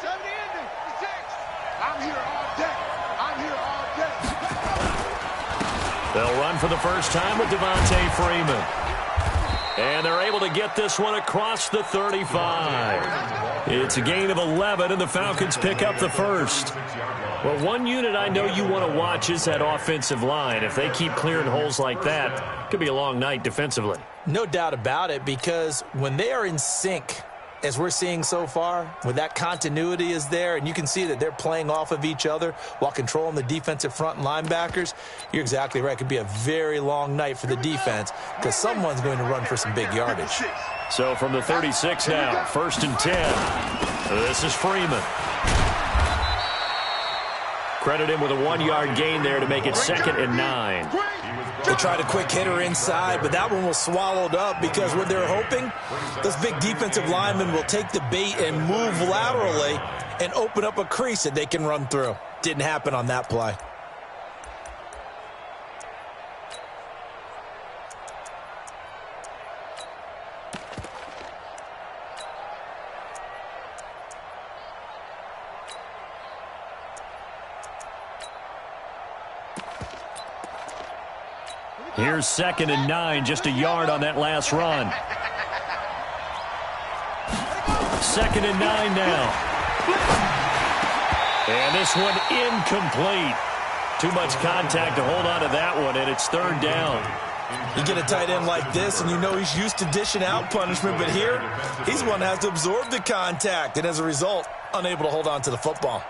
I'm here all day. I'm here all day. They'll run for the first time with Devontae Freeman. And they're able to get this one across the 35. It's a gain of 11, and the Falcons pick up the first. Well, one unit I know you want to watch is that offensive line. If they keep clearing holes like that, it could be a long night defensively. No doubt about it, because when they are in sync, as we're seeing so far, when that continuity is there and you can see that they're playing off of each other while controlling the defensive front and linebackers, you're exactly right. It could be a very long night for the defense because someone's going to run for some big yardage. So from the 36 now, 1st and 10. This is Freeman. Credit him with a 1-yard gain there to make it 2nd and 9. They tried a quick hitter inside, but that one was swallowed up because what they're hoping, those big defensive linemen will take the bait and move laterally and open up a crease that they can run through. Didn't happen on that play. Here's 2nd and 9, just a yard on that last run. 2nd and 9 now. And this one incomplete. Too much contact to hold on to that one, and it's 3rd down. You get a tight end like this, and you know he's used to dishing out punishment, but here, he's one that has to absorb the contact, and as a result, unable to hold on to the football.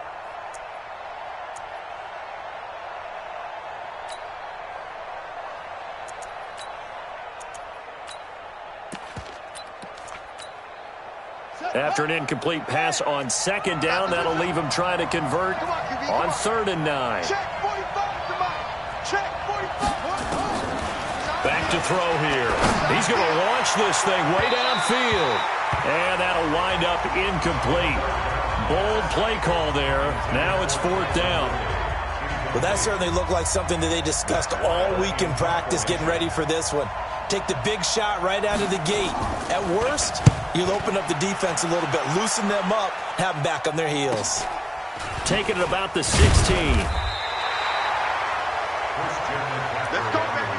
After an incomplete pass on 2nd down, that'll leave him trying to convert on 3rd and 9. Back to throw here. He's going to launch this thing way downfield. And that'll wind up incomplete. Bold play call there. Now it's 4th down. Well, that certainly looked like something that they discussed all week in practice getting ready for this one. Take the big shot right out of the gate. At worst, you'll open up the defense a little bit, loosen them up, have them back on their heels. Taking it about the 16. Let's go, baby.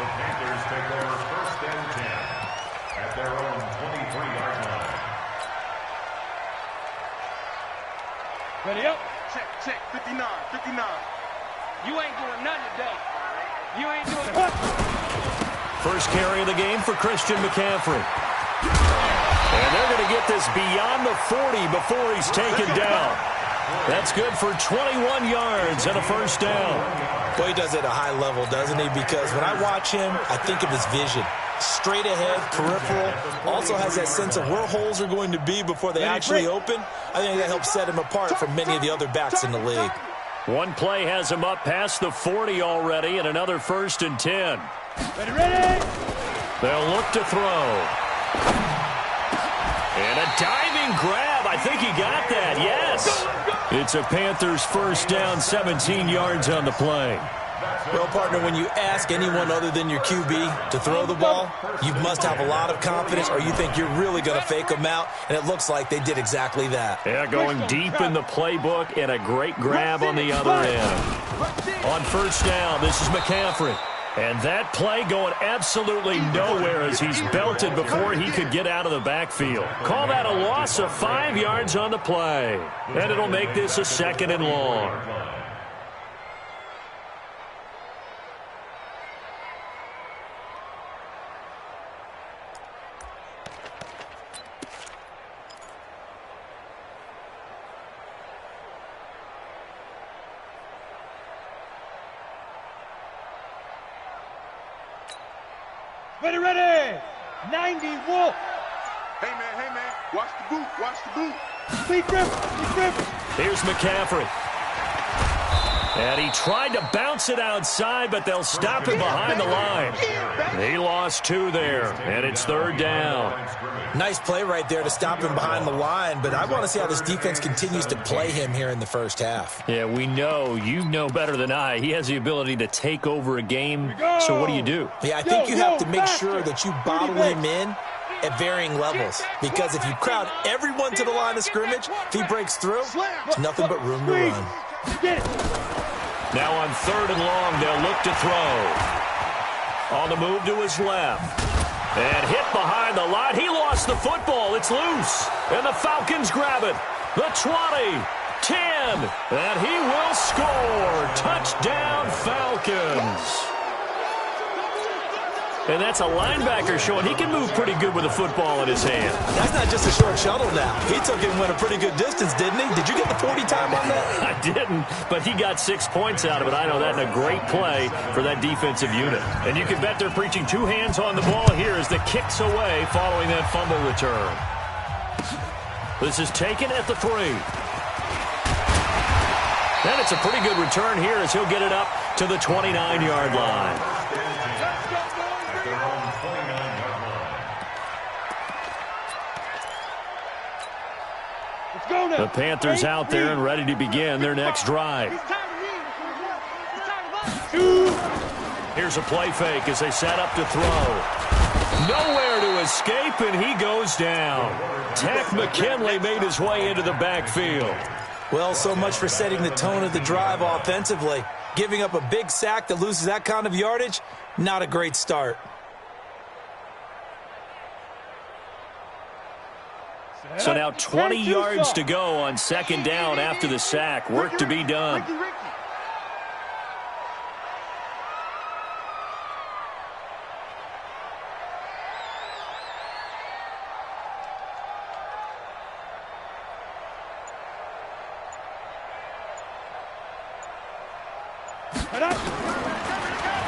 The Panthers take over 1st and 10 at their own 23-yard line. Ready up. Check, 59. You ain't doing nothing today. You ain't doing what? First carry of the game for Christian McCaffrey. And they're going to get this beyond the 40 before he's taken down. That's good for 21 yards and a 1st down. Boy, he does it at a high level, doesn't he? Because when I watch him, I think of his vision. Straight ahead, peripheral. Also has that sense of where holes are going to be before they actually open. I think that helps set him apart from many of the other backs in the league. One play has him up past the 40 already, and another 1st and 10. Ready. They'll look to throw. And a diving grab. I think he got that. Yes. It's a Panthers 1st down, 17 yards on the play. Well, partner, when you ask anyone other than your QB to throw the ball, you must have a lot of confidence or you think you're really going to fake them out, and it looks like they did exactly that. Yeah, going deep in the playbook and a great grab on the other end. On 1st down, this is McCaffrey. And that play going absolutely nowhere as he's belted before he could get out of the backfield. Call that a loss of 5 yards on the play. And it'll make this a 2nd and long. Ready. 90 Wolf. Hey, man. Watch the boot. Speed grip. Here's McCaffrey. And he tried to bounce it outside, but they'll stop him behind the line. He lost 2 there, and it's 3rd down. Nice play right there to stop him behind the line, but I want to see how this defense continues to play him here in the 1st half. Yeah, we know. You know better than I. He has the ability to take over a game, so what do you do? Yeah, I think you have to make sure that you bottle him in at varying levels. Because if you crowd everyone to the line of scrimmage, if he breaks through, it's nothing but room to run. Now on 3rd and long, they'll look to throw. On the move to his left. And hit behind the line. He lost the football. It's loose. And the Falcons grab it. The 20, 10, and he will score. Touchdown, Falcons. And that's a linebacker showing he can move pretty good with a football in his hand. That's not just a short shuttle now. He took it and went a pretty good distance, didn't he? Did you get the 40 time on that? I didn't, but he got 6 points out of it. I know that in a great play for that defensive unit. And you can bet they're preaching 2 hands on the ball here as the kick's away following that fumble return. This is taken at the 3. And it's a pretty good return here as he'll get it up to the 29-yard line. The Panthers out there and ready to begin their next drive. Here's a play fake as they set up to throw. Nowhere to escape, and he goes down. Takk McKinley made his way into the backfield. Well, so much for setting the tone of the drive offensively. Giving up a big sack that loses that kind of yardage, not a great start. So now 20 yards to go on 2nd down after the sack. Work to be done.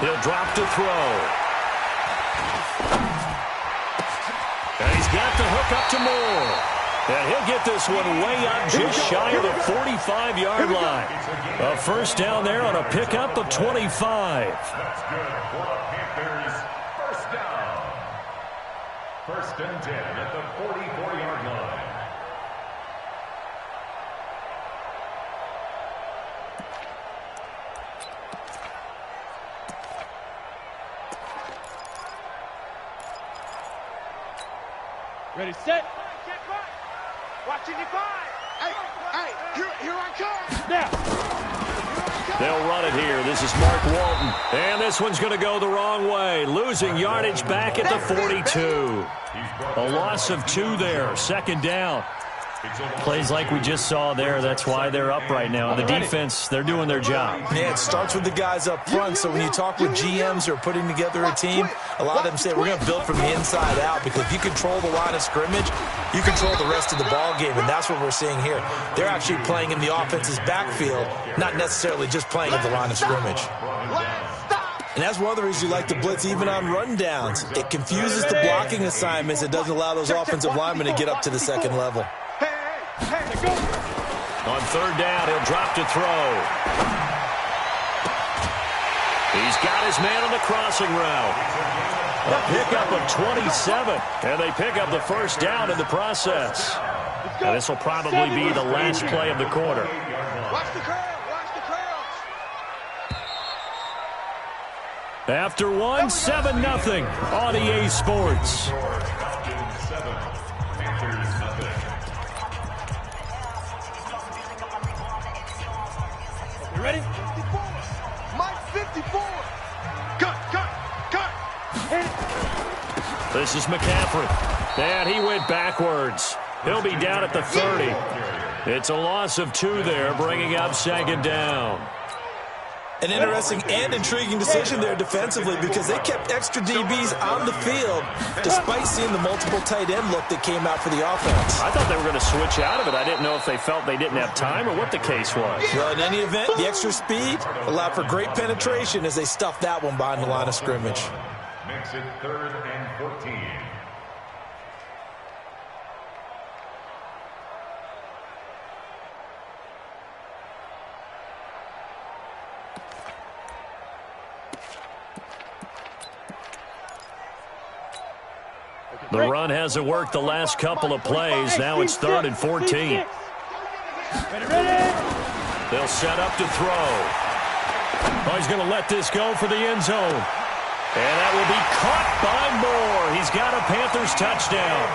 He'll drop to throw. And he's got the hook up to Moore. And he'll get this one way up just shy of the 45-yard line. A first down there on a pickup of 25. That's good for the Panthers. First down. 1st and 10 at the 44-yard line. Ready, set. Watching you five. Hey, here I come. Now. They'll run it here. This is Mark Walton. And this one's going to go the wrong way. Losing yardage back at the 42. A loss of 2 there. 2nd down. Plays like we just saw there. That's why they're up right now. And the defense, they're doing their job. Yeah, it starts with the guys up front. So when you talk with GMs who are putting together a team, a lot of them say we're going to build from the inside out, because if you control the line of scrimmage, you control the rest of the ball game, and that's what we're seeing here. They're actually playing in the offense's backfield, not necessarily just playing at the line of scrimmage. And that's one of the reasons you like to blitz even on rundowns. It confuses the blocking assignments. It doesn't allow those offensive linemen to get up to the 2nd level. On 3rd down, he'll drop to throw. He's got his man on the crossing route. A pickup of 27, and they pick up the first down in the process. And this will probably be the last play of the quarter. Watch the crowd. Watch the crowd. After one, 7-0 on EA Sports. You ready? 54. Mike 54. Cut. This is McCaffrey. And he went backwards. He'll be down at the 30. It's a loss of 2 there, bringing up 2nd down. An interesting and intriguing decision there defensively, because they kept extra DBs on the field despite seeing the multiple tight end look that came out for the offense. I thought they were going to switch out of it. I didn't know if they felt they didn't have time or what the case was. Well, in any event, the extra speed allowed for great penetration as they stuffed that one behind the line of scrimmage. Makes it 3rd and 14. The run hasn't worked the last couple of plays. Now it's 3rd and 14. They'll set up to throw. Oh, he's going to let this go for the end zone. And that will be caught by Moore. He's got a Panthers touchdown.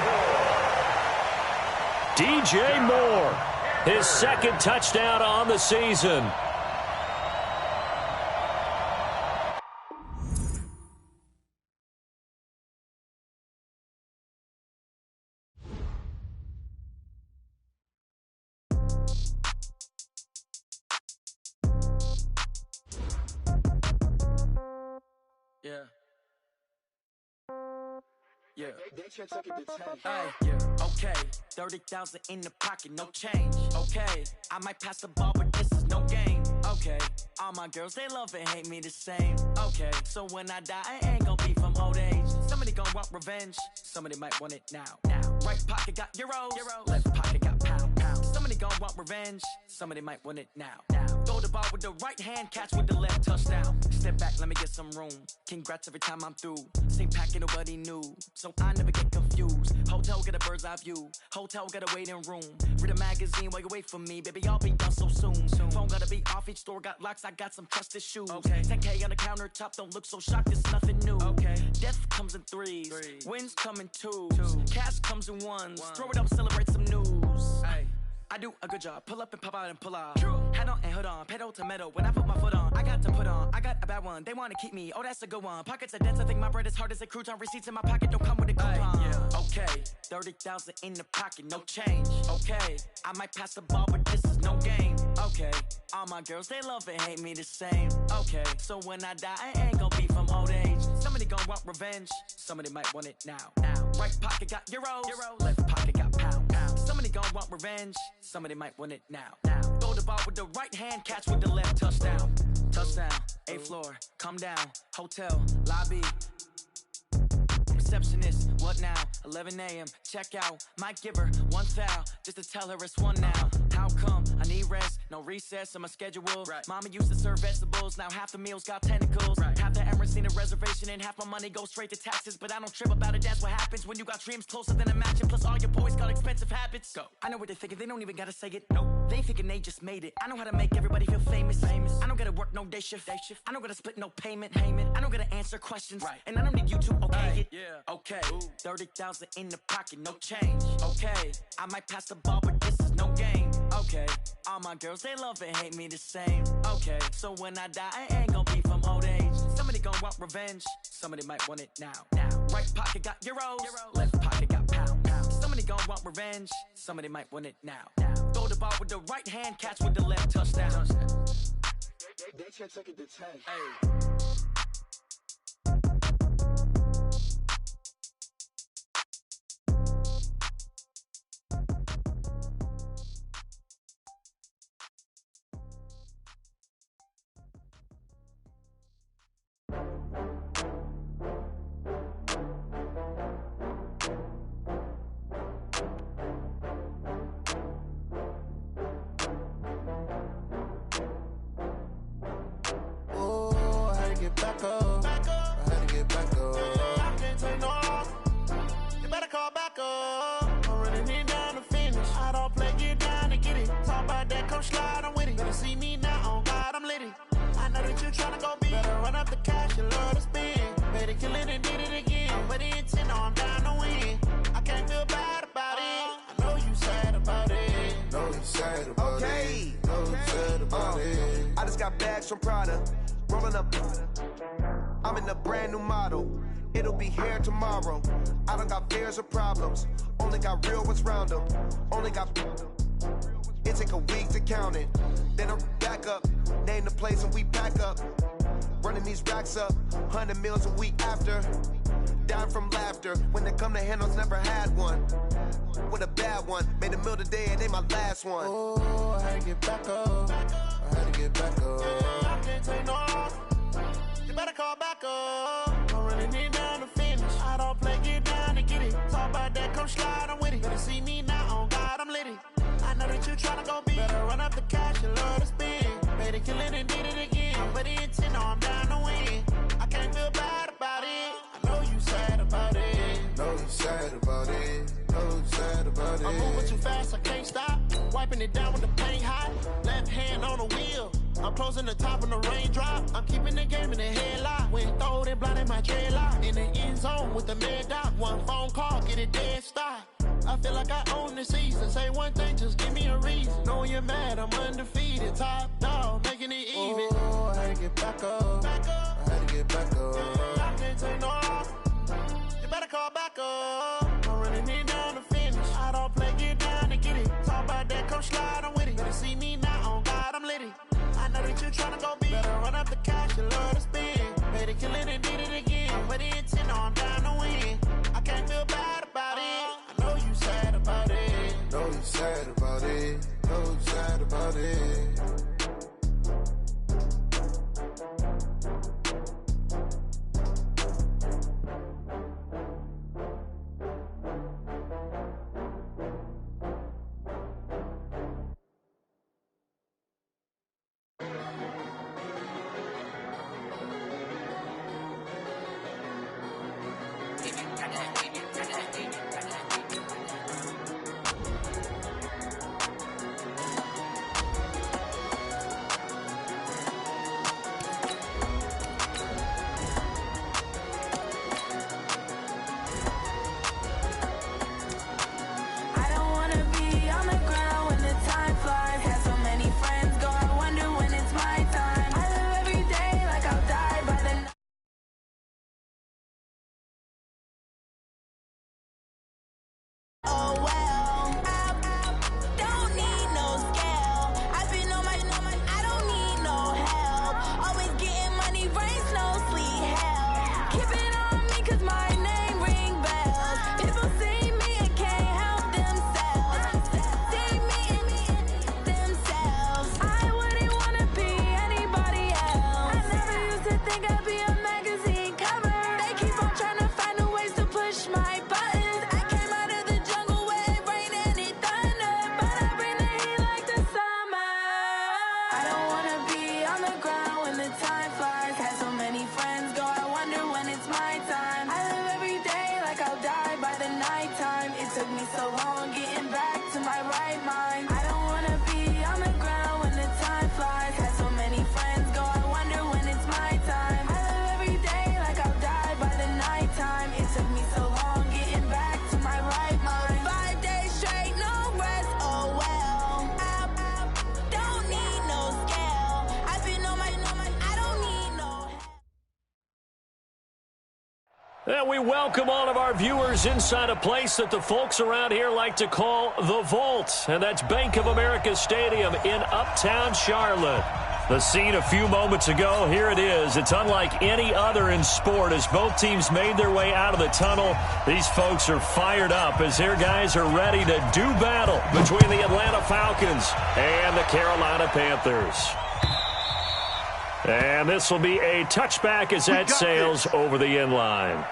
DJ Moore, his second touchdown on the season. Okay, 30,000 in the pocket, no change. Okay, I might pass the ball, but this is no game. Okay, all my girls, they love and hate me the same. Okay, so when I die, I ain't gonna be from old age. Somebody gonna want revenge, somebody might want it now. Right pocket got euros, left pocket got pound. Somebody gonna want revenge, somebody might want it now. Throw the ball with the right hand, catch with the left, touchdown. Step back, let me get some room. Congrats every time I'm through. Same packet, nobody knew, so I never get confused. Hotel got a bird's eye view, hotel got a waiting room. Read a magazine while you wait for me, baby, I'll be done so soon. Phone gotta be off, each store got locks, I got some trusted shoes. 10K on the countertop, don't look so shocked, it's nothing new. Death comes in threes, wins come in twos, cash comes in ones. Throw it up, celebrate some news. I do a good job, pull up and pop out and pull out. Head on and hood on, pedal to metal. When I put my foot on, I got to put on. I got a bad one, they wanna keep me, oh that's a good one. Pockets are dense, I think my bread is hard as a crouton. Receipts in my pocket don't come with a coupon. Okay, 30,000 in the pocket, no change. Okay, I might pass the ball, but this is no game. Okay, all my girls, they love and hate me the same. Okay, so when I die, I ain't gonna be from old age. Somebody gonna want revenge, somebody might want it now. Right pocket got euros, left pocket got pound. Somebody gonna want revenge, somebody might want it now. Throw the ball with the right hand, catch with the left, touchdown. Touchdown, 8th floor, come down, hotel, lobby. Receptionist, what now? 11 a.m., check out. Might give her one foul, just to tell her it's one now. How come? I need rest, no recess in my schedule. Mama used to serve vegetables, now half the meals got tentacles. Half the Emirates need a reservation and half my money goes straight to taxes. But I don't trip about it, that's what happens when you got dreams closer than a match. And plus all your boys got expensive habits. Go. I know what they're thinking, they don't even gotta say it. Nope. They ain't thinking they just made it. I know how to make everybody feel famous. I don't gotta work no day shift. I don't gotta split no payment. I don't gotta answer questions. And I don't need you to okay it. Okay, 30,000 in the pocket, no change. Okay, I might pass the ball, but this is no game. Okay, all my girls, they love and hate me the same. Okay, so when I die, I ain't gonna be from old age. Somebody gonna want revenge, somebody might want it now. Right pocket got euros, left pocket got pound. Somebody gonna want revenge, somebody might want it now. Throw the ball with the right hand, catch with the left, touchdown. They can't take it to 10. Back up. I had to get back up. I can't take no loss. You better call back up. I'm running it down to finish. I don't play, get down to get it. Talk about that, come slide, I'm with it. Better see me now, on God, I'm litty. I know that you tryna go big. Better run up the cash, you love to spend. Better kill it and did it again. But the intent, no, I'm down to win. I can't feel bad about it. I know you sad about it. Know you sad about it. Know you sad about it. I just got bags from Prada. Rolling up, I'm in a brand new model. It'll be here tomorrow. I don't got fears or problems. Only got real ones round them. Only got. It take a week to count it. Then I'm back up. Name the place and we pack up. Running these racks up. 100 meals a week after. Down from laughter. When they come to handles, never had one. With a bad one. Made a meal today and ain't my last one. Oh, I had to get back up. I had to get back up. I can't take no loss. You better call back up. I'm running it down to finish. I don't play, get down to get it. Talk about that, come slide, I'm with it. Better see me now, on God, I'm litty. I know that you tryna go big. Better run up the cash, you love to spend. Better kill it and did it again. But the intent, no, I'm down to win. I can't feel bad about it. I know you sad about it. Know you sad about it. Know you sad about it. I'm moving too fast, I can't stop. Wiping it down with the paint hot. Left hand on the wheel. I'm closing the top on the raindrop. I'm keeping the game in the headlock. When throwed and blinded my dreadlock. In the end zone with the mad dot. One phone call, get it dead stop. I feel like I own the season. Say one thing, just give me a reason. Knowing you're mad, I'm undefeated. Top dog, making it even. Oh, I had to get back up. I had to get back up. I can't take no off. You better call back up. I'm running it down to finish. I don't play, get down to get it. Talk about that, come slide, I'm with it. Better see me now, on God, I'm litty. I know that you tryna go big. Better run up the cash, you love to spend. Better kill it and did it again. I put it 10 on, down to win. I can't feel bad about it. I know you sad about it. Know you sad about it. Know you sad about it. And we welcome all of our viewers inside a place that the folks around here like to call the Vault. And that's Bank of America Stadium in Uptown Charlotte. The scene a few moments ago, here it is. It's unlike any other in sport as both teams made their way out of the tunnel. These folks are fired up as their guys are ready to do battle between the Atlanta Falcons and the Carolina Panthers. And this will be a touchback as that sails over the end line.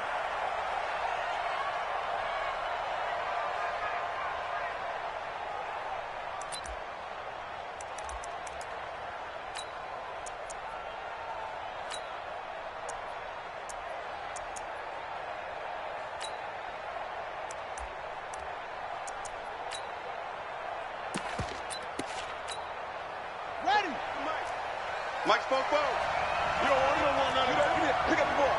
Mike spoke both. You don't want none. Pick up the ball.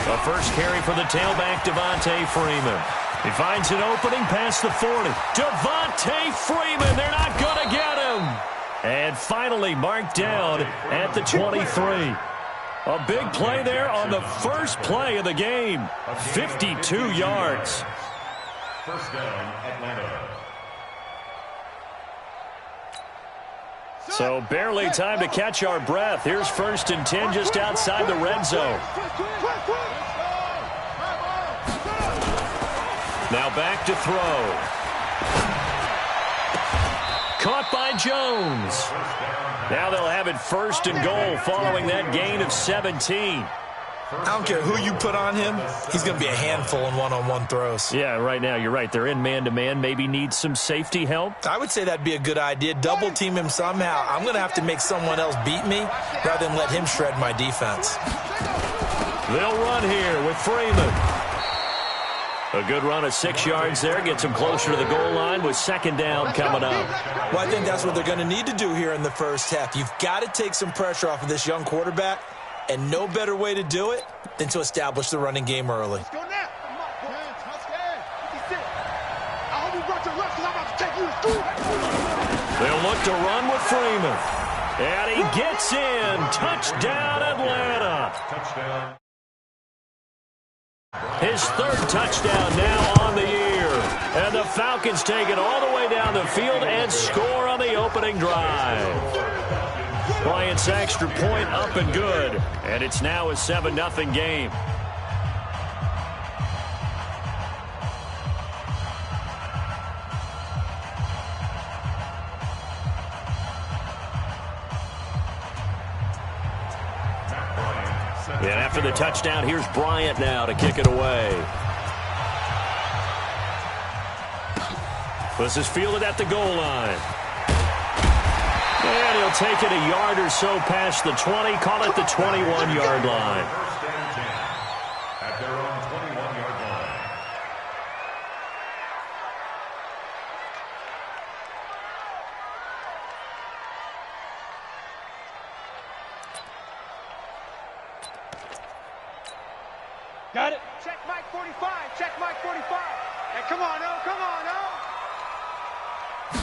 The first carry for the tailback, Devontae Freeman. He finds an opening past the 40. Devontae Freeman, they're not going to get him. And finally marked down at the 23. A big play there on the first play of the game. 52 yards. First down, Atlanta. So barely time to catch our breath. Here's 1st and 10 just outside the red zone. Now back to throw. Caught by Jones. Now they'll have it 1st and goal following that gain of 17. I don't care who you put on him. He's going to be a handful in one-on-one throws. Yeah, right now, you're right. They're in man-to-man. Maybe need some safety help. I would say that'd be a good idea. Double-team him somehow. I'm going to have to make someone else beat me rather than let him shred my defense. They'll run here with Freeman. A good run of 6 yards there. Gets him closer to the goal line with second down coming up. Well, I think that's what they're going to need to do here in the first half. You've got to take some pressure off of this young quarterback, and no better way to do it than to establish the running game early. They'll look to run with Freeman. And he gets in. Touchdown, Atlanta. His third touchdown now on the year. And the Falcons take it all the way down the field and score on the opening drive. Bryant's extra point up and good. And it's now a 7-0 game. And after the touchdown, here's Bryant now to kick it away. This is fielded at the goal line. And he'll take it a yard or so past the 20, call it the 21-yard line. First and 10 at their own 21-yard line. Got it. Check Mike 45. Check Mike 45. Hey, come on, oh, come on, oh.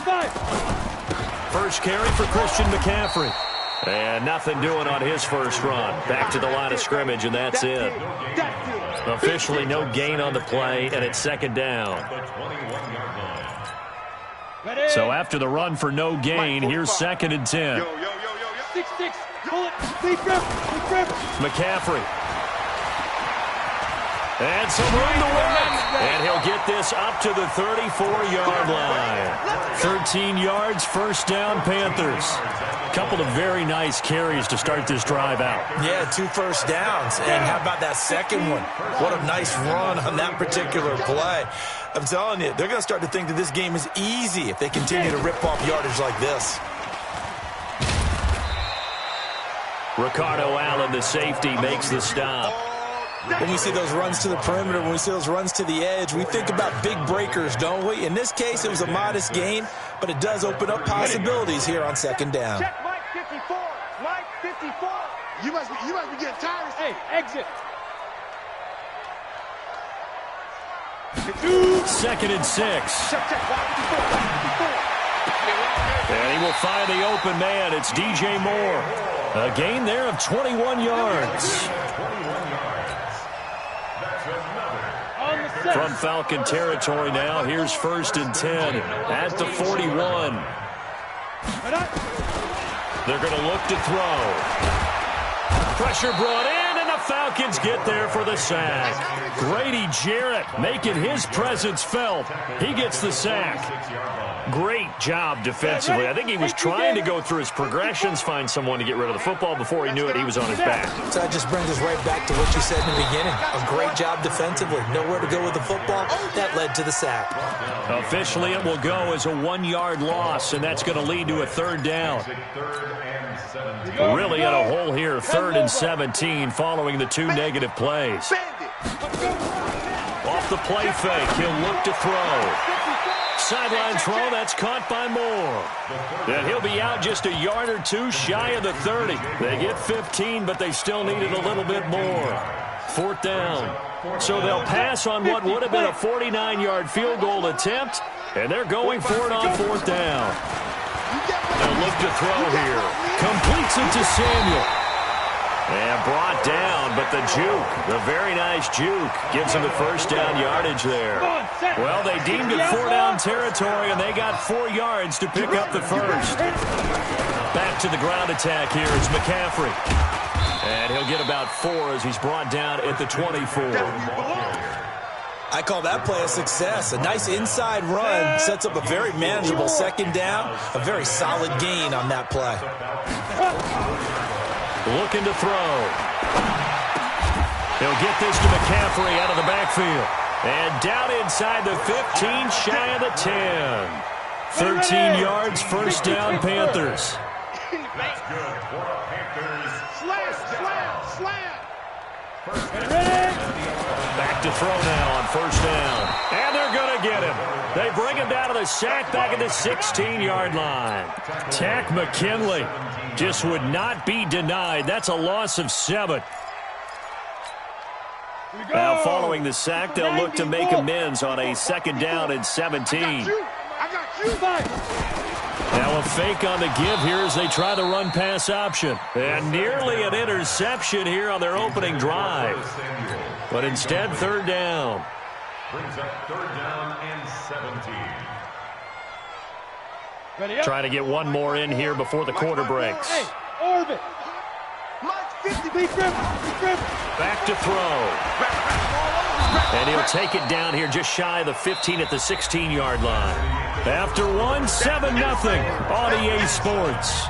Five. First carry for Christian McCaffrey. And nothing doing on his first run. Back to the line of scrimmage, and that's it. Officially no gain on the play, and it's second down. So after the run for no gain, here's second and 10. 6-6. Pull it. Deep grip. Deep grip. McCaffrey. And some room to work. And he'll get this up to the 34-yard line. 13 yards, first down, Panthers. A couple of very nice carries to start this drive out. Yeah, 2 first downs. And how about that second one? What a nice run on that particular play. I'm telling you, they're going to start to think that this game is easy if they continue to rip off yardage like this. Ricardo Allen, the safety, makes the stop. When we see those runs to the perimeter, when we see those runs to the edge, we think about big breakers, don't we? In this case, it was a modest gain, but it does open up possibilities here on second down. Check Mike 54. Mike 54. You must be getting tired. Hey, exit. Second and 6. Check, check. Mike 54. And he will find the open man. It's DJ Moore. A gain there of 21 yards. From Falcon territory now, here's first and 10 at the 41. They're going to look to throw. Pressure brought in, and the Falcons get there for the sack. Grady Jarrett making his presence felt. He gets the sack. Great job defensively. I think he was trying to go through his progressions, find someone to get rid of the football. Before he knew it, he was on his back. So that just brings us right back to what you said in the beginning. A great job defensively. Nowhere to go with the football. That led to the sack. Officially, it will go as a 1-yard loss, and that's going to lead to a third down. Really in a hole here, 3rd and 17 following the 2 negative plays. Off the play fake, he'll look to throw. Sideline throw, that's caught by Moore. And he'll be out just a yard or 2 shy of the 30. They get 15, but they still needed a little bit more. 4th down. So they'll pass on what would have been a 49-yard field goal attempt, and they're going for it on 4th down. They'll look to throw here. Completes it to Samuel. And brought down, but the juke, the very nice juke, gives him the first down yardage there. Well, they deemed it 4-down territory, and they got 4 yards to pick up the first. Back to the ground attack here is McCaffrey. And he'll get about 4 as he's brought down at the 24. I call that play a success. A nice inside run sets up a very manageable second down. A very solid gain on that play. Looking to throw. He'll get this to McCaffrey out of the backfield. And down inside the 15, shy of the 10. 13 yards, first down, Panthers. That's good for Panthers. Slam, slam, slam. First down. Back to throw now on first down. And they're going to get him. They bring him down to the sack back at the 16-yard line. Tack McKinley just would not be denied. That's a loss of 7. Now following the sack, they'll look to make amends on a 2nd down and 17. Now a fake on the give here as they try the run-pass option. And nearly an interception here on their opening drive. But instead, 3rd down. Brings up 3rd down and 17. Trying to get one more in here before the quarter breaks. Hey, Orbit. Back to throw. And he'll take it down here just shy of the 15 at the 16-yard line. After 1, 7-0 on EA Sports.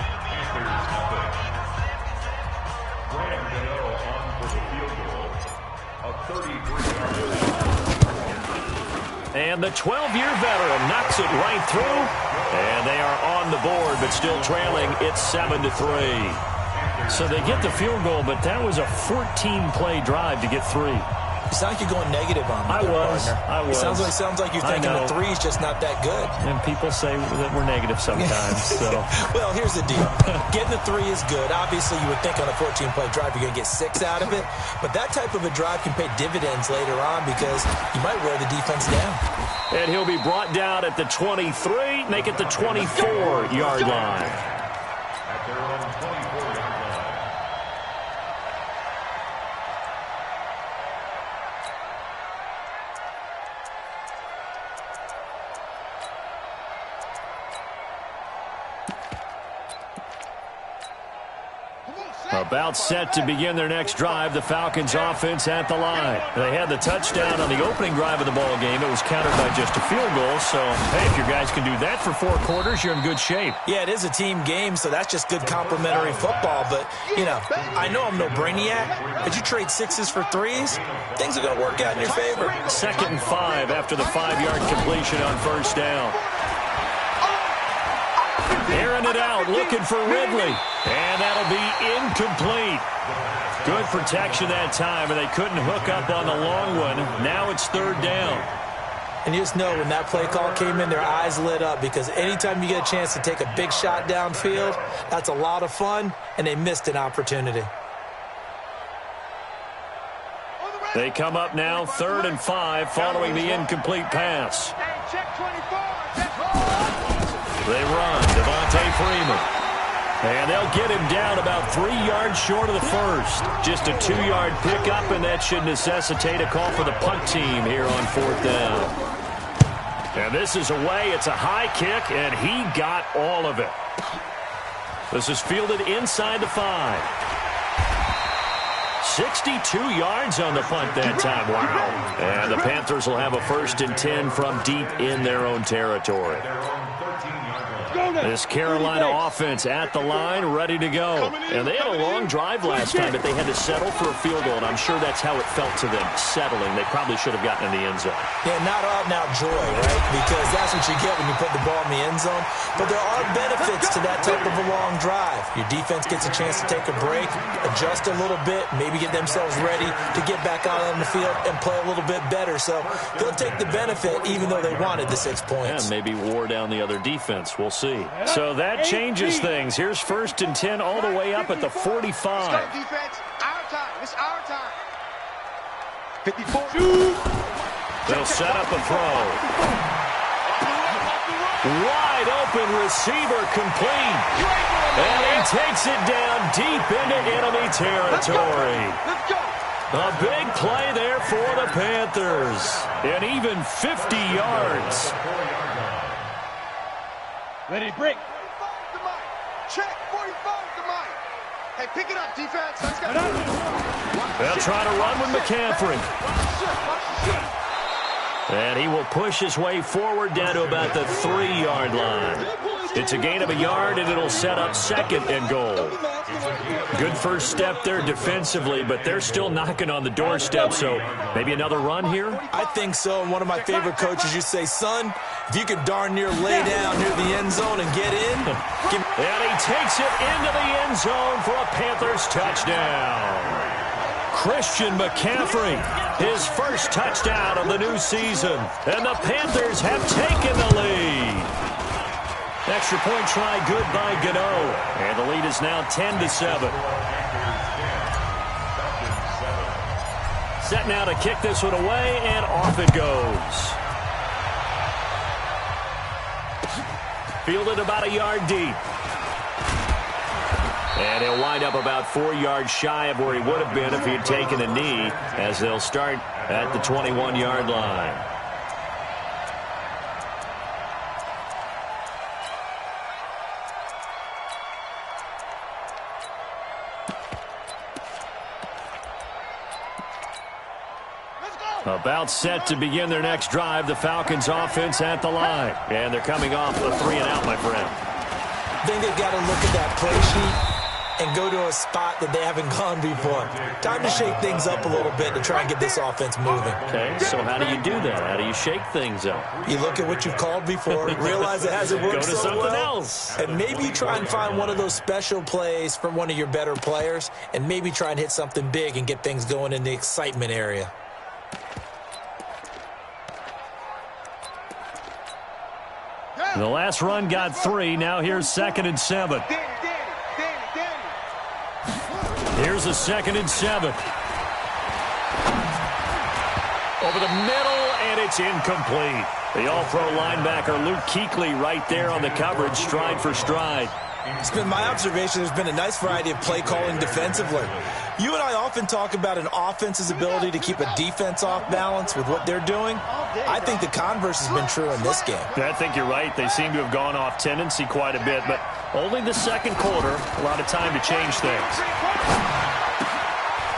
And the 12-year veteran knocks it right through. And they are on the board, but still trailing. It's 7-3. So they get the field goal, but that was a 14-play drive to get 3. You sound like you're going negative on me. I was. It sounds like you're thinking the 3 is just not that good. And people say that we're negative sometimes. So. Well, here's the deal. Getting the 3 is good. Obviously, you would think on a 14-play drive you're going to get 6 out of it. But that type of a drive can pay dividends later on because you might wear the defense down. And he'll be brought down at the 23, make it the 24-yard line. At their own 24-yard line. About set to begin their next drive, the Falcons offense at the line. They had the touchdown on the opening drive of the ball game. It was countered by just a field goal. So, hey, if your guys can do that for 4 quarters, you're in good shape. Yeah, it is a team game, so that's just good complimentary football. But, you know, I know I'm no brainiac, but you trade 6s for 3s, things are going to work out in your favor. 2nd and 5 after the 5-yard completion on first down. Airing it out, looking for Ridley. And that'll be incomplete. Good protection that time, and they couldn't hook up on the long one. Now it's 3rd down. And you just know when that play call came in, their eyes lit up because anytime you get a chance to take a big shot downfield, that's a lot of fun, and they missed an opportunity. They come up now 3rd and 5 following the incomplete pass. They run, Devontae Freeman. And they'll get him down about 3 yards short of the first. Just a 2-yard pickup, and that should necessitate a call for the punt team here on 4th down. And this is away. It's a high kick, and he got all of it. This is fielded inside the 5. 62 yards on the punt that time. Wow. And the Panthers will have a 1st and 10 from deep in their own territory. This Carolina offense at the line, ready to go. And they had a long drive last time, but they had to settle for a field goal, and I'm sure that's how it felt to them, settling. They probably should have gotten in the end zone. Yeah, not out-and-out joy, right? Because that's what you get when you put the ball in the end zone. But there are benefits to that type of a long drive. Your defense gets a chance to take a break, adjust a little bit, maybe get themselves ready to get back out on the field and play a little bit better. So they'll take the benefit even though they wanted the 6 points. And maybe wore down the other defense. We'll see. So that changes things. Here's 1st and 10 all the way up at the 45. Let's go, defense. Our time. It's our time. 54. They'll set up a throw. Wide open receiver complete. And he takes it down deep into enemy territory. Let's go. A big play there for the Panthers. And even 50 yards. Ready, break. 45 to Mike. Check. 45 to Mike. Hey, pick it up, defense. Let's go. They'll try to run with McCaffrey. And he will push his way forward down to about the 3-yard line. It's a gain of a yard, and it'll set up 2nd and goal. Good first step there defensively, but they're still knocking on the doorstep, so maybe another run here? I think so. And one of my favorite coaches, you say, son, if you could darn near lay down near the end zone and get in. And he takes it into the end zone for a Panthers touchdown. Christian McCaffrey, his first touchdown of the new season. And the Panthers have taken the lead. Extra point try good by Gano. And the lead is now 10-7. Set now to kick this one away, and off it goes. Fielded about a yard deep. And he'll wind up about 4 yards shy of where he would have been if he had taken a knee, as they'll start at the 21-yard line. About set to begin their next drive, the Falcons offense at the line. And they're coming off a 3-and-out, my friend. I think they've got to look at that play sheet and go to a spot that they haven't gone before. Time to shake things up a little bit to try and get this offense moving. Okay, so how do you do that? How do you shake things up? You look at what you've called before, realize it hasn't worked so so something well, else. and maybe you try and find one of those special plays from one of your better players, and maybe try and hit something big and get things going in the excitement area. The last run got 3. Now here's 2nd and 7. Here's a 2nd and 7. Over the middle, and it's incomplete. The all-pro linebacker Luke Kuechly right there on the coverage, stride for stride. It's been my observation there's been a nice variety of play calling defensively. You and I often talk about an offense's ability to keep a defense off balance with what they're doing. I think the converse has been true in this game. I think you're right. They seem to have gone off tendency quite a bit, but only the second quarter, a lot of time to change things.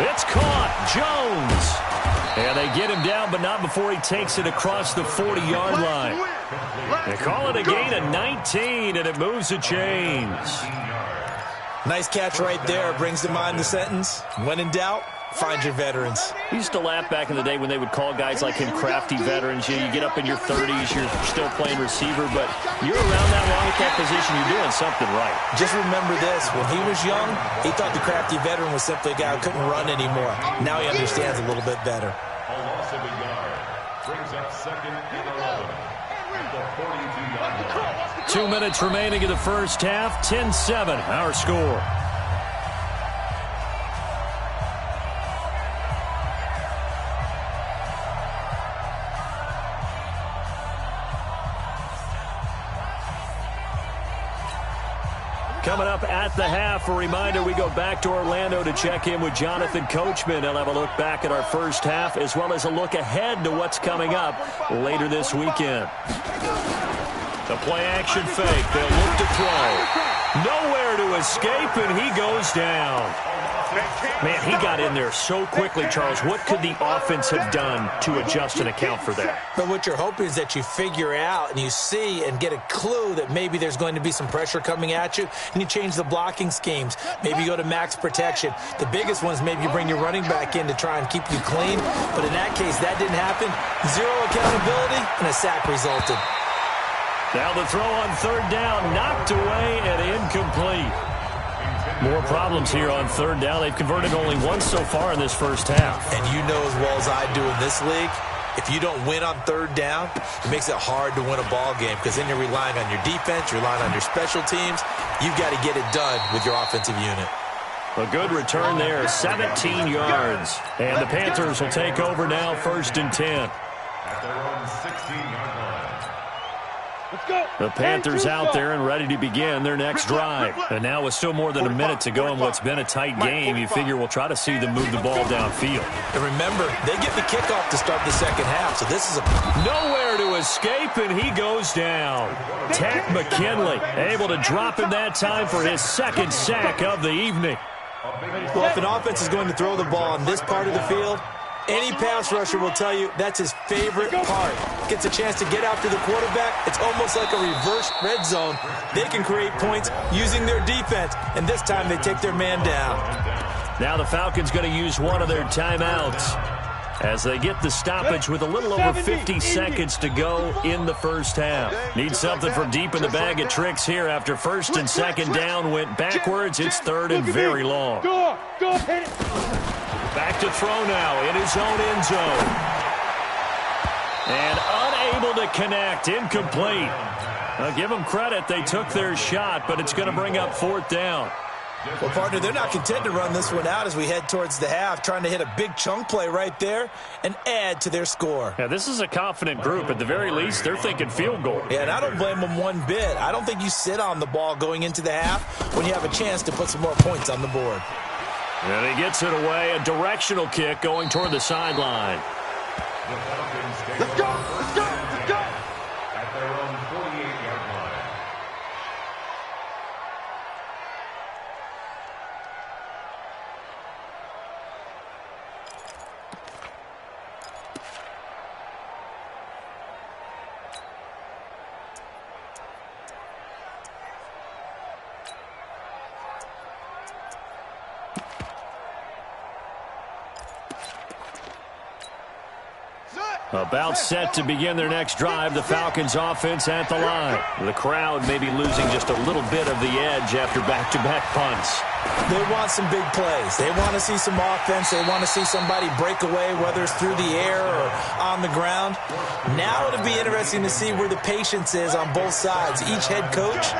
It's caught. Jones. And they get him down, but not before he takes it across the 40-yard line. They call it a gain of 19, and it moves the chains. Nice catch right there. Brings to mind the sentence, when in doubt, find your veterans. We used to laugh back in the day when they would call guys like him crafty veterans. You get up in your 30s, you're still playing receiver, but you're around that long at that position, you're doing something right. Just remember this. When he was young, he thought the crafty veteran was simply a guy who couldn't run anymore. Now he understands a little bit better. A loss of a yard brings up 2nd and 11 at the 42-yard line. 2 minutes remaining in the first half. 10-7, our score. Coming up at the half, a reminder, we go back to Orlando to check in with Jonathan Coachman. He'll have a look back at our first half as well as a look ahead to what's coming up later this weekend. The play action fake. They'll look to throw. Nowhere to escape, and he goes down. Man, he got in there so quickly, Charles. What could the offense have done to adjust and account for that? But what you're hoping is that you figure out and you see and get a clue that maybe there's going to be some pressure coming at you, and you change the blocking schemes. Maybe you go to max protection. The biggest one is maybe you bring your running back in to try and keep you clean. But in that case, that didn't happen. Zero accountability, and a sack resulted. Now the throw on 3rd down, knocked away and incomplete. More problems here on 3rd down. They've converted only once so far in this first half. And you know as well as I do in this league, if you don't win on 3rd down, it makes it hard to win a ball game because then you're relying on your defense, you're relying on your special teams. You've got to get it done with your offensive unit. A good return there, 17 yards. And the Panthers will take over now, 1st and 10. At their own 16-yard line. The Panthers out there and ready to begin their next drive. And now with still more than a minute to go in what's been a tight game, you figure we'll try to see them move the ball downfield. And remember, they get the kickoff to start the second half, so this is a... Nowhere to escape, and he goes down. Tack McKinley able to drop him that time for his 2nd sack of the evening. Well, if an offense is going to throw the ball on this part of the field, any pass rusher will tell you that's his favorite part. Gets a chance to get after the quarterback. It's almost like a reverse red zone. They can create points using their defense, and this time they take their man down. Now the Falcons going to use one of their timeouts as they get the stoppage with a little over 50 seconds to go in the first half. Need something from deep in the bag of tricks here after 1st and 2nd down went backwards. It's 3rd and very long. Back to throw now in his own end zone. And unable to connect. Incomplete. I'll give them credit. They took their shot, but it's going to bring up 4th down. Well, partner, they're not content to run this one out as we head towards the half, trying to hit a big chunk play right there and add to their score. Yeah, this is a confident group. At the very least, they're thinking field goal. Yeah, and I don't blame them one bit. I don't think you sit on the ball going into the half when you have a chance to put some more points on the board. And he gets it away. A directional kick going toward the sideline. Let's go! Let's go! Let's go! At their own 48-yard line. About set to begin their next drive, the Falcons offense at the line. The crowd may be losing just a little bit of the edge after back-to-back punts. They want some big plays. They want to see some offense. They want to see somebody break away, whether it's through the air or on the ground. Now it'll be interesting to see where the patience is on both sides. Each head coach,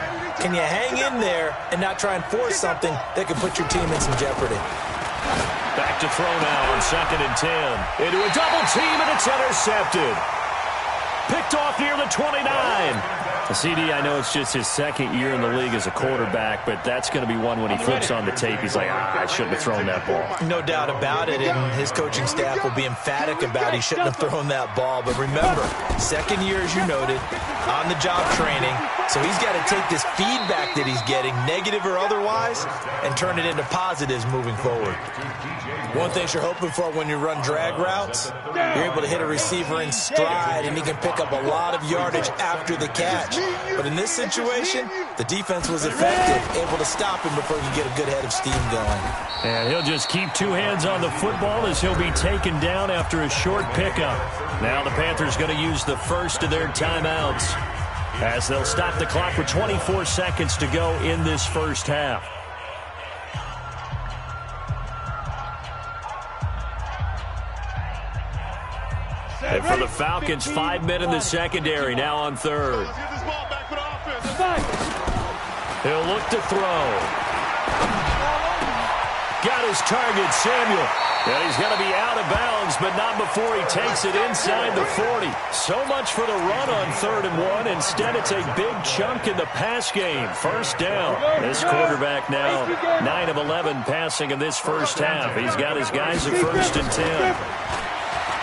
can you hang in there and not try and force something that could put your team in some jeopardy? Back to throw now on 2nd and 10. Into a double team, and it's intercepted. Picked off near the 29. CD, I know it's just his 2nd year in the league as a quarterback, but that's going to be one when he flips on the tape. He's like, I shouldn't have thrown that ball. No doubt about it, and his coaching staff will be emphatic about he shouldn't have thrown that ball. But remember, 2nd year, as you noted, on-the-job training, so he's got to take this feedback that he's getting, negative or otherwise, and turn it into positives moving forward. One thing you're hoping for when you run drag routes, you're able to hit a receiver in stride, and he can pick up a lot of yardage after the catch. But in this situation, the defense was effective, able to stop him before you get a good head of steam going. And he'll just keep 2 hands on the football as he'll be taken down after a short pickup. Now the Panthers going to use the first of their timeouts as they'll stop the clock with 24 seconds to go in this first half. And for the Falcons, 5 men in the secondary, now on 3rd. He'll look to throw. Got his target, Samuel. And he's going to be out of bounds, but not before he takes it inside the 40. So much for the run on 3rd and 1. Instead, it's a big chunk in the pass game. First down. This quarterback now 9 of 11 passing in this first half. He's got his guys at 1st and 10.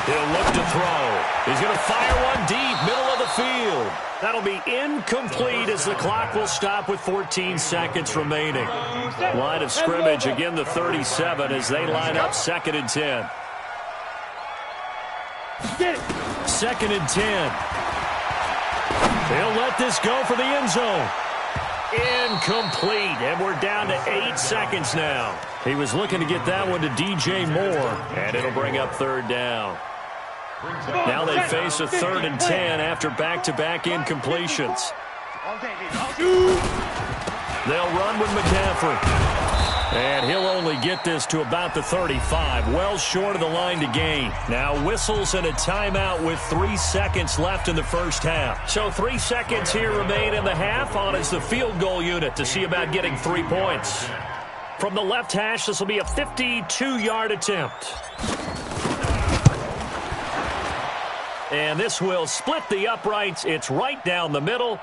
He'll look to throw. He's going to fire one deep, middle of the field. That'll be incomplete as the clock will stop with 14 seconds remaining. Line of scrimmage, again the 37 as they line up 2nd and 10. 2nd and 10. He'll let this go for the end zone. Incomplete, and we're down to 8 seconds now. He was looking to get that one to DJ Moore, and it'll bring up 3rd down. Now they face a 3rd and 10 after back-to-back incompletions. They'll run with McCaffrey. And he'll only get this to about the 35, well short of the line to gain. Now whistles and a timeout with 3 seconds left in the first half. So 3 seconds here remain in the half. On is the field goal unit to see about getting 3 points. From the left hash, this will be a 52-yard attempt. And this will split the uprights. It's right down the middle.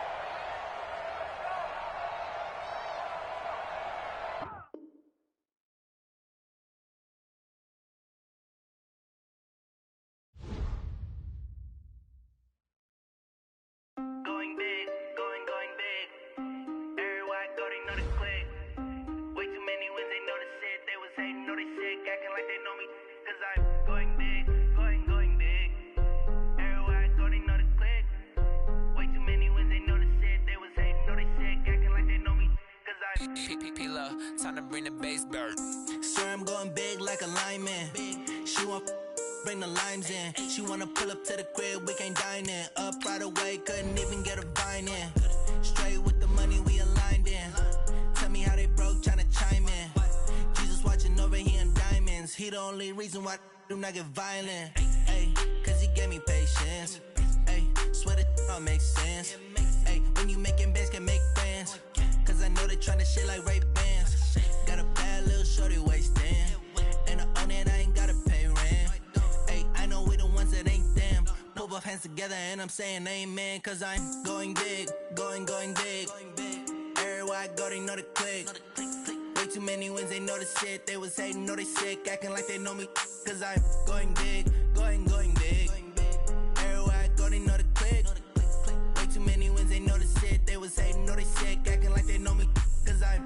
Going big, going big. Everywhere I go, they know the click. Way too many wins, they know the shit. They was hating, know they sick, acting like they know me. Cause I'm going big, going big. Everywhere I go, they know the click. Way too many wins, they know the shit. They was hating, know they sick, acting like they know me. Cause I'm P-P-P-Low, time to bring the bass bird. Swear I'm going big like a lineman. She want bring the limes in. She wanna pull up to the crib, we can't dine in. Up right away, couldn't even get a vine in. Straight with the money we aligned in. Tell me how they broke, tryna chime in. Jesus watching over here in diamonds. He the the only reason why I do not get violent. Ay, cause he gave me patience. Ay, swear that all makes sense. Ay, when you making bands, can make friends. Cause I know they tryna shit like Ray-Bans. Got a bad little shorty wasting. And I own it, I ain't gotta pay rent. Ay, I know we the ones that ain't them. Pull both hands together and I'm saying amen. Cause I'm going big, going big. Everywhere I go, they know the click. Way too many wins, they know the shit. They was hating, know they sick, acting like they know me. Cause I'm going big, going big. Everywhere I go, they know the click. Way too many wins, they know the shit. They was hating, know they sick, acting like they know me. Cause I'm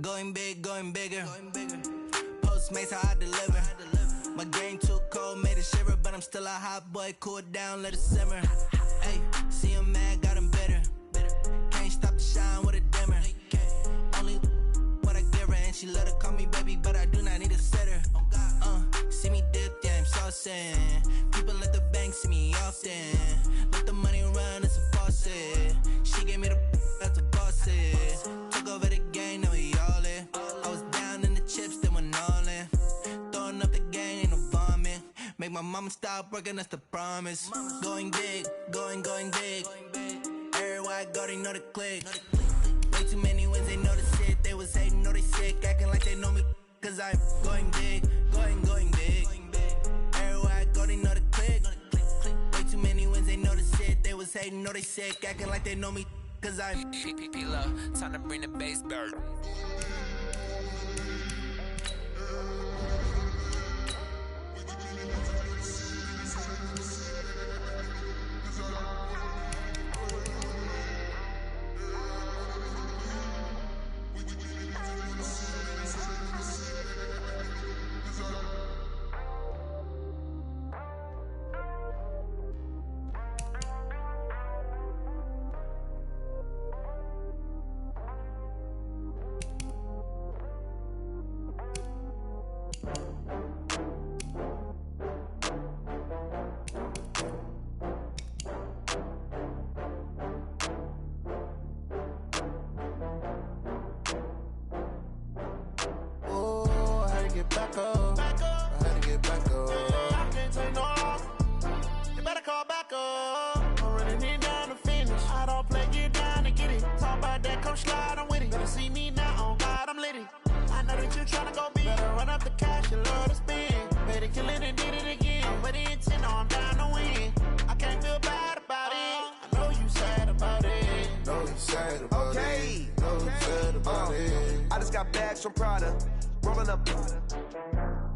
going big, going bigger. Postmates, how I deliver. My game too cold, made it shiver. But I'm still a hot boy, cool it down, let it simmer. Hey, see him mad, got him bitter. Can't stop the shine with a dimmer. Only what I give her, and she let her call me baby, but I do not need a sitter. See me dip, yeah, I'm saucing. People at the bank see me often. Let the money run, it's a faucet. She gave me the that's a boss it. Took over the game, now we all in. I was down in the chips, then went all in. Throwing up the gang, ain't no vomit. Make my mama stop working, that's the promise. Going big, going big. Everywhere I go, they know the click. Way too many wins, they know the shit. They was hating, know they sick, acting like they know me. Cause I'm going big, going big. Everywhere I go, they know the click. Way too many wins, they know the shit. They was hating, know they sick, acting like they know me. Cause I'm P-P-P-Lo, time to bring the bass bird. Back up. I had to get back up. I can't take no loss. You better call back up. I'm running it down to finish. I don't play, get down to get it. Talk about that, come slide, I'm with it. Better see me now, on God, I'm lit it. I know that you tryna go big. Better run up the cash, you love to spend. Better kill it and did it again. But the intent, no, I'm down to win. I can't feel bad about it. I know you sad about it. Know you sad about it. Know you sad about it. I just got bags from Prada. Rolling up,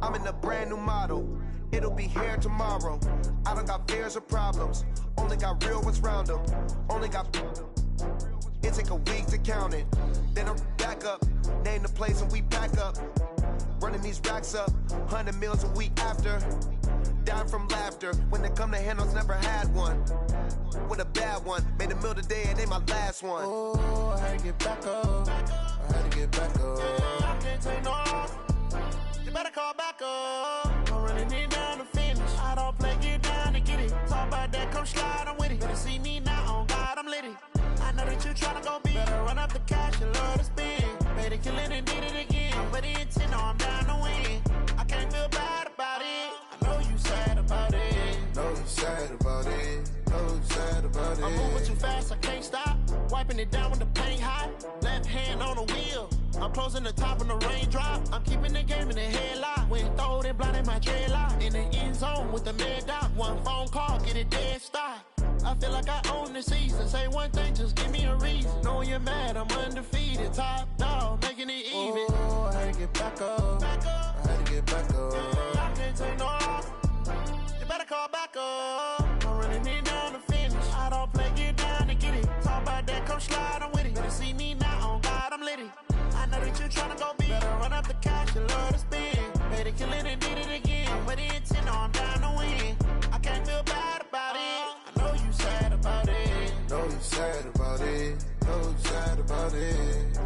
I'm in a brand new model. It'll be here tomorrow. I don't got fears or problems. Only got real ones round them. Only got. It take a week to count it. Then I'm back up. Name the place and we pack up. Running these racks up. 100 meals a week after. Down from laughter. When they come to handles, never had one. With a bad one. Made a meal today and they my last one. Oh, I had to get back up. I had to get back up. I can't take no loss. You better call back up. I'm running it down to finish. I don't play, get down to get it. Talk about that, come slide, I'm with it. Better see me now, on God, I'm lit it. I know that you tryna go big. Better run up the cash, you love to spend. Better kill it and did it again. But the intent, no, I'm down to win. I can't feel bad about it. I know you sad about it. Know you sad about it. Know you sad about it. I'm moving too fast, I can't stop. Wiping it down when the paint hot. Left hand on the wheel. I'm closing the top when the raindrop. I'm keeping the game in the headlock. When throwed and blinded my dreadlock. In the end zone with the mad dot. One phone call, get it dead stop. I feel like I own the season. Say one thing, just give me a reason. Knowing you're mad, I'm undefeated. Top dog, making it even. Oh, I had to get back up. I had to get back up. I can't take no loss. You better call back up. I'm running it down to finish. I don't play, get down to get it. Talk about that, come slide, I'm with it. Better see me now, on God, I'm lit it. I know that you tryna go big. Better run up the cash, you love to spend. Better kill it and did it again. But the intent, no, I'm down to win. I can't feel bad about it. I know you sad about it. Know you sad about it. Know you sad about it.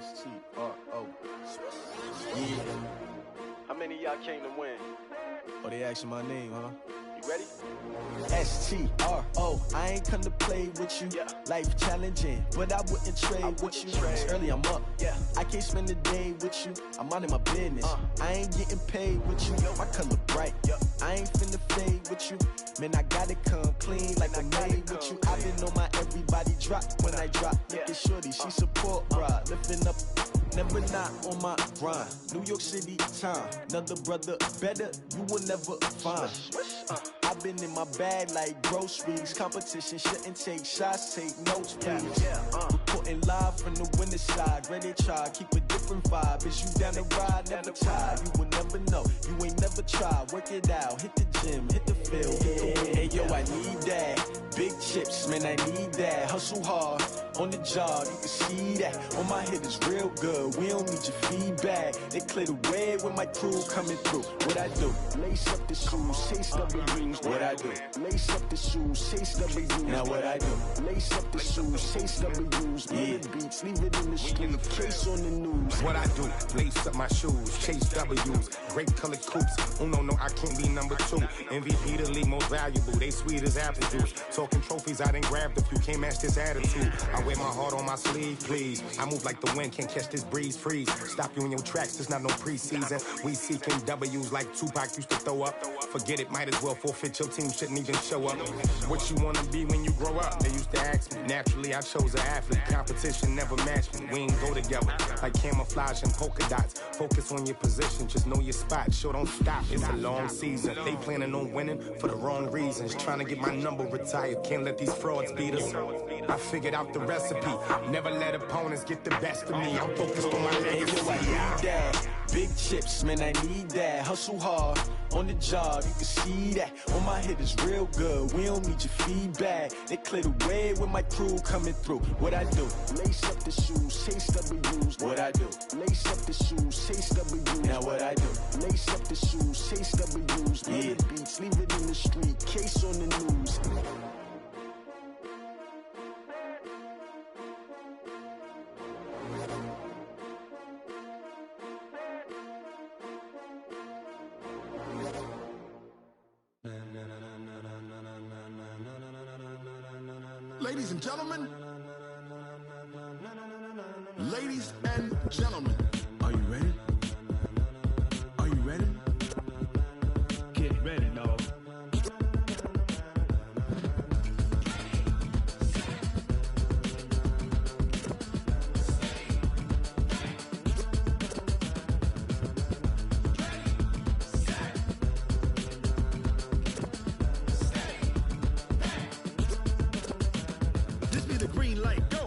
S-T-R-O. Yeah. How many of y'all came to win? Oh, they asking my name, huh? You ready? S-T-R-O. I ain't come to play with you. Yeah. Life challenging, but I wouldn't trade with you. It's early, I'm up. Yeah. I can't spend the day with you. I'm minding my business. I ain't getting paid with you. My color bright. I ain't finna fade with you. Man, I gotta come clean like I made with you. I been on my everybody drop when I drop. Look at shorty, she support, bruh. Lifting up, never not on my grind. New York City time. Another brother better, you will never find. I've been in my bag like groceries. Competition shouldn't take shots, take notes, please. Reporting live from the winter side. Ready to try, keep a different vibe. Is you down the ride, never tired. You will never know, you ain't never tried. Work it out, hit the gym, hit the field, hit the win. Hey yo, I need that. Big chips, man, I need that. Hustle hard, on the job, you can see that. On my hit is real good, we don't need your feedback. They clear the way when my crew coming through. What I do? Lace up the shoes, chase W's. What I do? Lace up the shoes, chase W's. Now what I do? Lace up the shoes, chase W's. Yeah. Beats, leave it in the street, case on the news. What I do? Lace up my shoes, chase W's. Great colored coops. Oh no, I can't be number 2. MVP the league most valuable. They sweet as apple juice. Talking trophies, I done grabbed a few. Can't match this attitude. I wear my heart on my sleeve, please. I move like the wind, can't catch this breeze. Freeze. Stop you in your tracks. There's not no preseason. We seeking W's like Tupac used to throw up. Forget it, might as well forfeit. Your team shouldn't even show up. What you wanna be when you grow up? They used to ask me. Naturally, I chose an athlete. Competition never matched me. We ain't go together like camouflage and polka dots. Focus on your position, just know your spot. Sure, don't stop. It's a long season. They planning on winning for the wrong reasons. Trying to get my number retired. Can't let these frauds beat us. I figured out the recipe. Never let opponents get the best of me. I'm focused on my legacy. I need that. Big chips, man, I need that. Hustle hard, on the job, you can see that. On my hit is real good, we don't need your feedback. They clear the way when my crew coming through. What I do? Lace up the shoes, chase W's. What I do? Lace up the shoes, chase W's. Now what I do? Lace up the shoes, chase W's. Yeah. Beats, leave it in the street, case on the news. Ladies and gentlemen, ladies and gentlemen, are you ready? Are you ready? Get ready, dog. This be the green light. Go.